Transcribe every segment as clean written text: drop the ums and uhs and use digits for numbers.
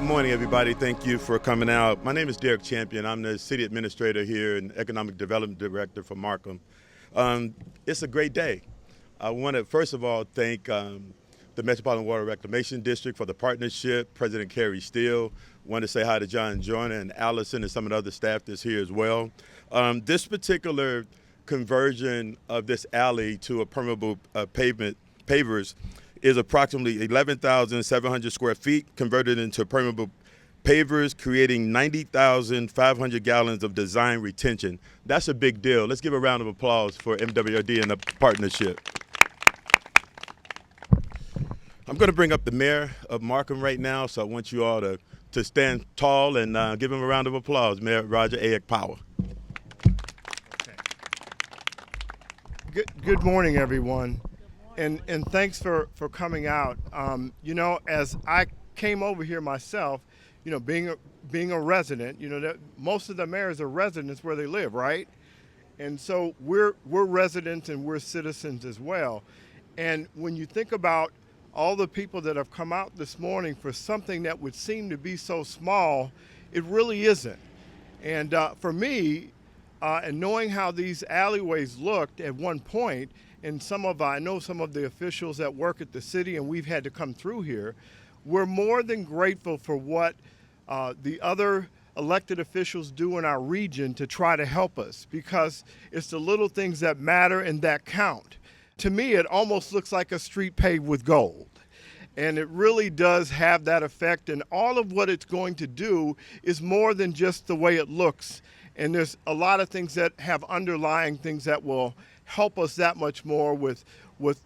morning, everybody. Thank you for coming out. My name is Derek Champion. I'm the city administrator here and economic development director for Markham. It's a great day. I want to, first of all, thank the Metropolitan Water Reclamation District for the partnership, President Carrie Steele. Want to say hi to John Joyner and Allison and some of the other staff that's here as well. This particular conversion of this alley to a permeable pavers is approximately 11,700 square feet converted into permeable pavers, creating 90,500 gallons of design retention. That's a big deal. Let's give a round of applause for MWRD and the partnership. I'm going to bring up the mayor of Markham right now, so I want you all to stand tall and give him a round of applause. Mayor Roger A. Power. Good morning, everyone. And thanks for coming out. You know, as I came over here myself, you know, being a resident, you know, that most of the mayors are residents where they live, right? And so we're residents and we're citizens as well. And when you think about all the people that have come out this morning for something that would seem to be so small, it really isn't. And for me, and knowing how these alleyways looked at one point, and I know some of the officials that work at the city, and we've had to come through here, we're more than grateful for what the other elected officials do in our region to try to help us, because it's the little things that matter and that count. To me, it almost looks like a street paved with gold. And it really does have that effect, and all of what it's going to do is more than just the way it looks. And there's a lot of things that have underlying things that will help us that much more with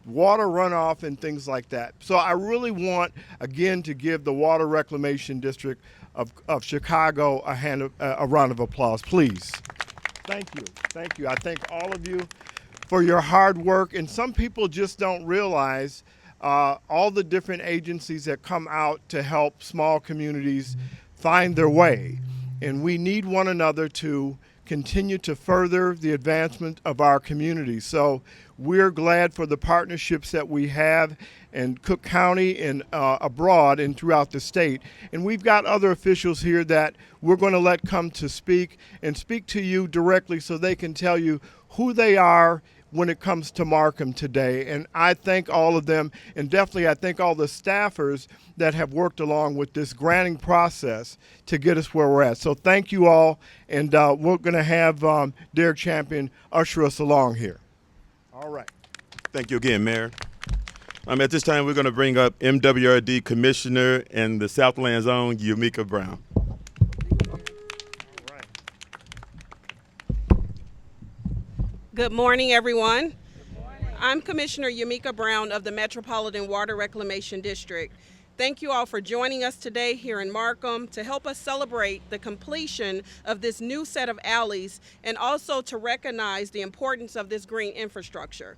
water runoff and things like that. So I really want, again, to give the Water Reclamation District of Chicago a round of applause, please. Thank you. Thank you. I thank all of you for your hard work. And some people just don't realize all the different agencies that come out to help small communities find their way. And we need one another to continue to further the advancement of our community. So we're glad for the partnerships that we have in Cook County and abroad and throughout the state. And we've got other officials here that we're going to let come to speak and speak to you directly so they can tell you who they are when it comes to Markham today. And I thank all of them, and definitely I thank all the staffers that have worked along with this granting process to get us where we're at. So thank you all, and we're gonna have Derek Champion usher us along here. All right. Thank you again, Mayor. At this time, we're gonna bring up MWRD Commissioner in the Southland Zone, Yumika Brown. Good morning, everyone. Good morning. I'm Commissioner Yumika Brown of the Metropolitan Water Reclamation District. Thank you all for joining us today here in Markham to help us celebrate the completion of this new set of alleys and also to recognize the importance of this green infrastructure.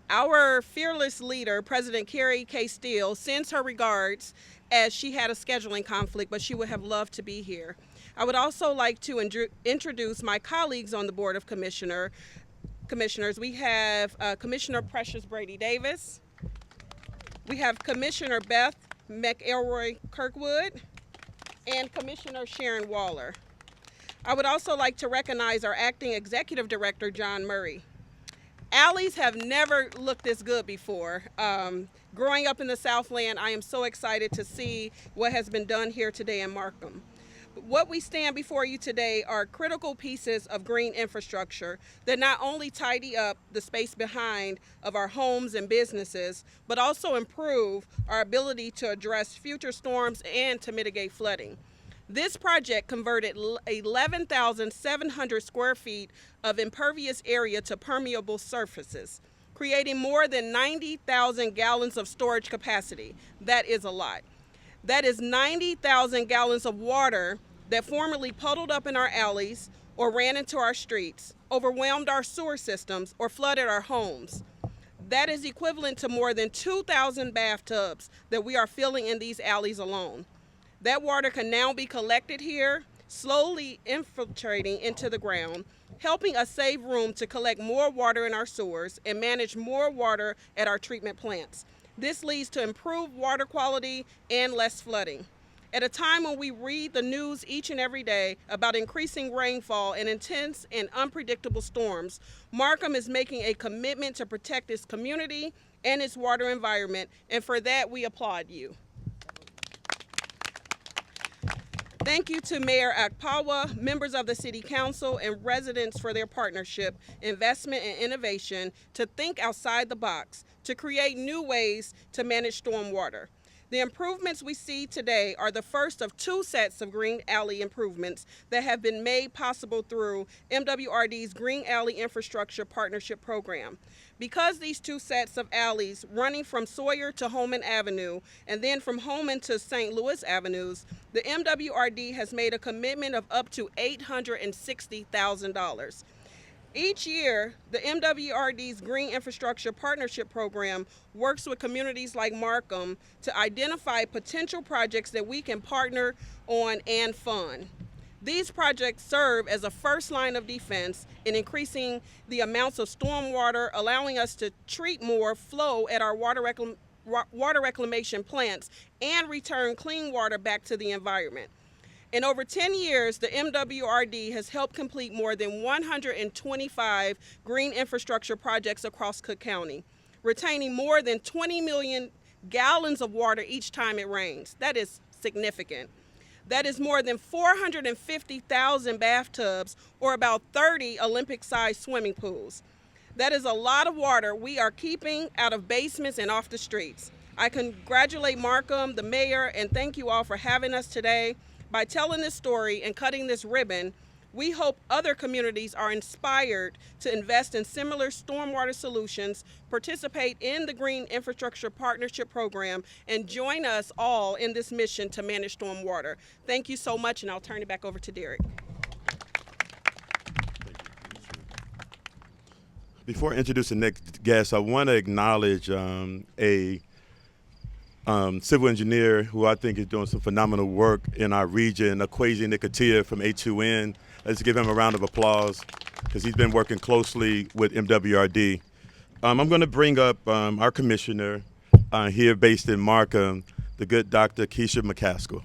Our fearless leader, President Carrie K. Steele, sends her regards as she had a scheduling conflict, but she would have loved to be here. I would also like to introduce my colleagues on the Board of Commissioners. We have Commissioner Precious Brady Davis. We have Commissioner Beth McElroy Kirkwood and Commissioner Sharon Waller. I would also like to recognize our acting executive director, John Murray. Alleys have never looked this good before. Growing up in the Southland, I am so excited to see what has been done here today in Markham. What we stand before you today are critical pieces of green infrastructure that not only tidy up the space behind of our homes and businesses, but also improve our ability to address future storms and to mitigate flooding. This project converted 11,700 square feet of impervious area to permeable surfaces, creating more than 90,000 gallons of storage capacity. That is a lot. That is 90,000 gallons of water that formerly puddled up in our alleys or ran into our streets, overwhelmed our sewer systems, or flooded our homes. That is equivalent to more than 2,000 bathtubs that we are filling in these alleys alone. That water can now be collected here, slowly infiltrating into the ground, helping us save room to collect more water in our sewers and manage more water at our treatment plants. This leads to improved water quality and less flooding. At a time when we read the news each and every day about increasing rainfall and intense and unpredictable storms, Markham is making a commitment to protect its community and its water environment, and for that we applaud you. Thank you to Mayor Akpawa, members of the City Council, and residents for their partnership, investment, and innovation to think outside the box, to create new ways to manage stormwater. The improvements we see today are the first of 2 sets of Green Alley improvements that have been made possible through MWRD's Green Alley Infrastructure Partnership Program. Because these 2 sets of alleys running from Sawyer to Holman Avenue and then from Holman to St. Louis Avenues, the MWRD has made a commitment of up to $860,000. Each year, the MWRD's Green Infrastructure Partnership Program works with communities like Markham to identify potential projects that we can partner on and fund. These projects serve as a first line of defense in increasing the amounts of stormwater, allowing us to treat more flow at our water reclamation plants and return clean water back to the environment. In over 10 years, the MWRD has helped complete more than 125 green infrastructure projects across Cook County, retaining more than 20 million gallons of water each time it rains. That is significant. That is more than 450,000 bathtubs, or about 30 Olympic-sized swimming pools. That is a lot of water we are keeping out of basements and off the streets. I congratulate Markham, the mayor, and thank you all for having us today. By telling this story and cutting this ribbon, we hope other communities are inspired to invest in similar stormwater solutions, participate in the Green Infrastructure Partnership Program, and join us all in this mission to manage stormwater. Thank you so much, and I'll turn it back over to Derek. Before I introduce the next guest, I want to acknowledge a civil engineer who I think is doing some phenomenal work in our region, Akwesi Nikatia from A2N. Let's give him a round of applause because he's been working closely with MWRD. I'm going to bring up our commissioner here based in Markham, the good Dr. Keisha McCaskill.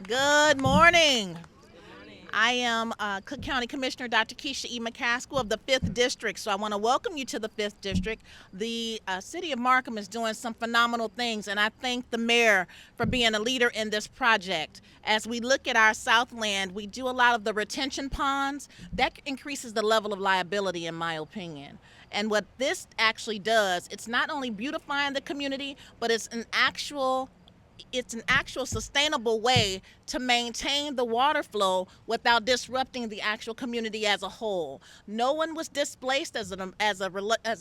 Good morning. I am Cook County Commissioner Dr. Keisha E. McCaskill of the 5th District, so I want to welcome you to the 5th District. The city of Markham is doing some phenomenal things, and I thank the mayor for being a leader in this project. As we look at our Southland, we do a lot of the retention ponds. That increases the level of liability, in my opinion. And what this actually does, it's not only beautifying the community, but it's an actual sustainable way to maintain the water flow without disrupting the actual community as a whole. No one was displaced as a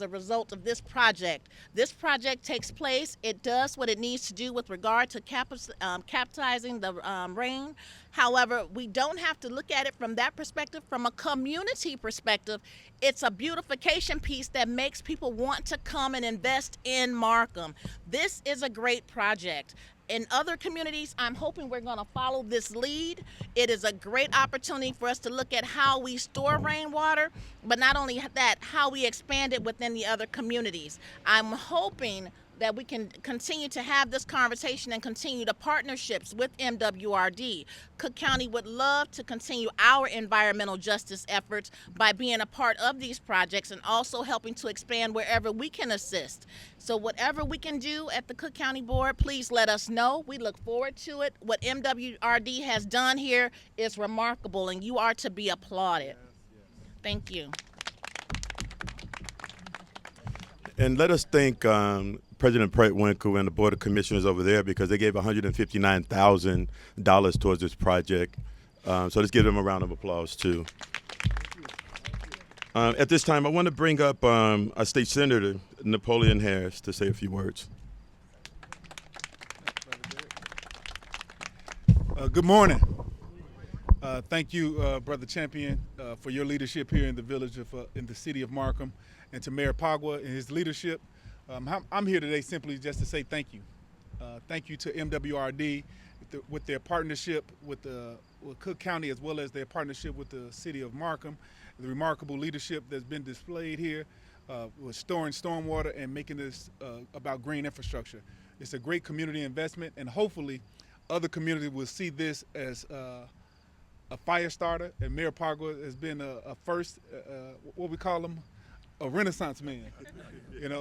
result of this project. This project takes place. It does what it needs to do with regard to capitalizing the rain. However, we don't have to look at it from that perspective. From a community perspective, it's a beautification piece that makes people want to come and invest in Markham. This is a great project. In other communities, I'm hoping we're going to follow this lead. It is a great opportunity for us to look at how we store rainwater, but not only that, how we expand it within the other communities. I'm hoping that we can continue to have this conversation and continue the partnerships with MWRD. Cook County would love to continue our environmental justice efforts by being a part of these projects and also helping to expand wherever we can assist. So whatever we can do at the Cook County Board, please let us know. We look forward to it. What MWRD has done here is remarkable, and you are to be applauded. Thank you. And let us thank President Winkle and the Board of Commissioners over there because they gave $159,000 towards this project. So let's give them a round of applause, too. At this time, I want to bring up our State Senator, Napoleon Harris, to say a few words. Good morning. Thank you, Brother Champion, for your leadership here in the village in the city of Markham, and to Mayor Pagwa and his leadership. I'm here today simply just to say thank you. Thank you to MWRD with their partnership with Cook County, as well as their partnership with the city of Markham, the remarkable leadership that's been displayed here with storing stormwater and making this about green infrastructure. It's a great community investment, and hopefully other communities will see this as a fire starter. And Mayor Pagua has been a first, what we call him, a renaissance man.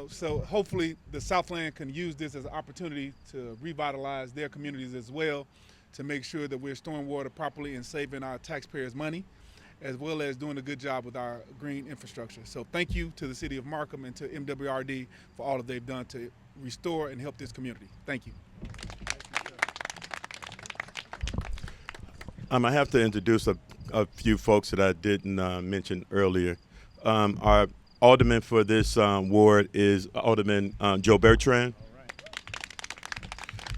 So hopefully the Southland can use this as an opportunity to revitalize their communities as well, to make sure that we're storing water properly and saving our taxpayers' money, as well as doing a good job with our green infrastructure. So thank you to the City of Markham and to MWRD for all that they've done to restore and help this community. Thank you. I have to introduce a few folks that I didn't mention earlier. Our alderman for this ward is Alderman Joe Bertrand.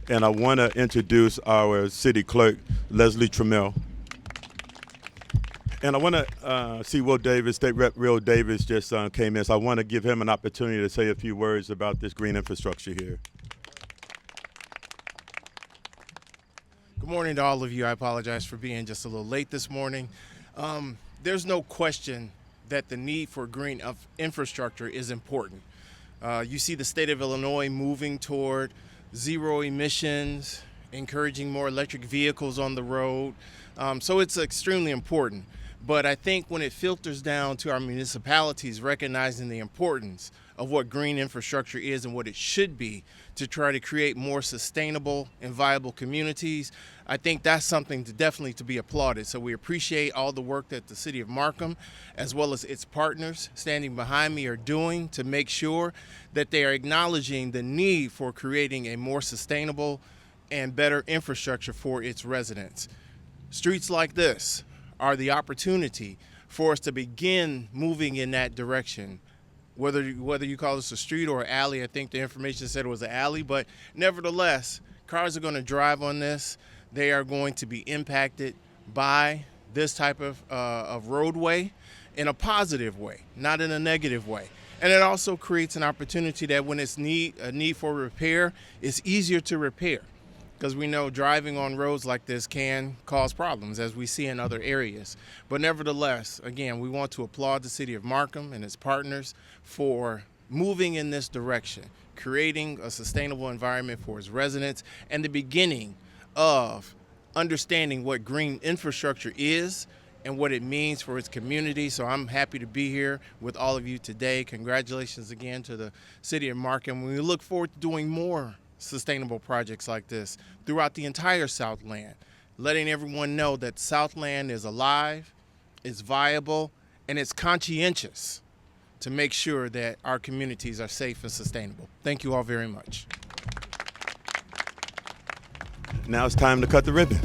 And I want to introduce our city clerk, Leslie Trammell. And I want to see Will Davis, State Rep Will Davis just came in, so I want to give him an opportunity to say a few words about this green infrastructure here. Good morning to all of you. I apologize for being just a little late this morning. There's no question that the need for green infrastructure is important. You see the state of Illinois moving toward zero emissions, encouraging more electric vehicles on the road. So it's extremely important. But I think when it filters down to our municipalities recognizing the importance of what green infrastructure is and what it should be to try to create more sustainable and viable communities, I think that's something definitely to be applauded. So we appreciate all the work that the City of Markham, as well as its partners standing behind me, are doing to make sure that they are acknowledging the need for creating a more sustainable and better infrastructure for its residents. Streets like this are the opportunity for us to begin moving in that direction. Whether you call this a street or an alley, I think the information said it was an alley, but nevertheless, cars are going to drive on this. They are going to be impacted by this type of roadway in a positive way, not in a negative way. And it also creates an opportunity that when it's a need for repair, it's easier to repair. Because we know driving on roads like this can cause problems, as we see in other areas. But nevertheless, again, we want to applaud the City of Markham and its partners for moving in this direction, creating a sustainable environment for its residents, and the beginning of understanding what green infrastructure is and what it means for its community. So I'm happy to be here with all of you today. Congratulations again to the City of Markham. We look forward to doing more sustainable projects like this throughout the entire Southland, letting everyone know that Southland is alive, it's viable, and it's conscientious to make sure that our communities are safe and sustainable. Thank you all very much. Now it's time to cut the ribbon.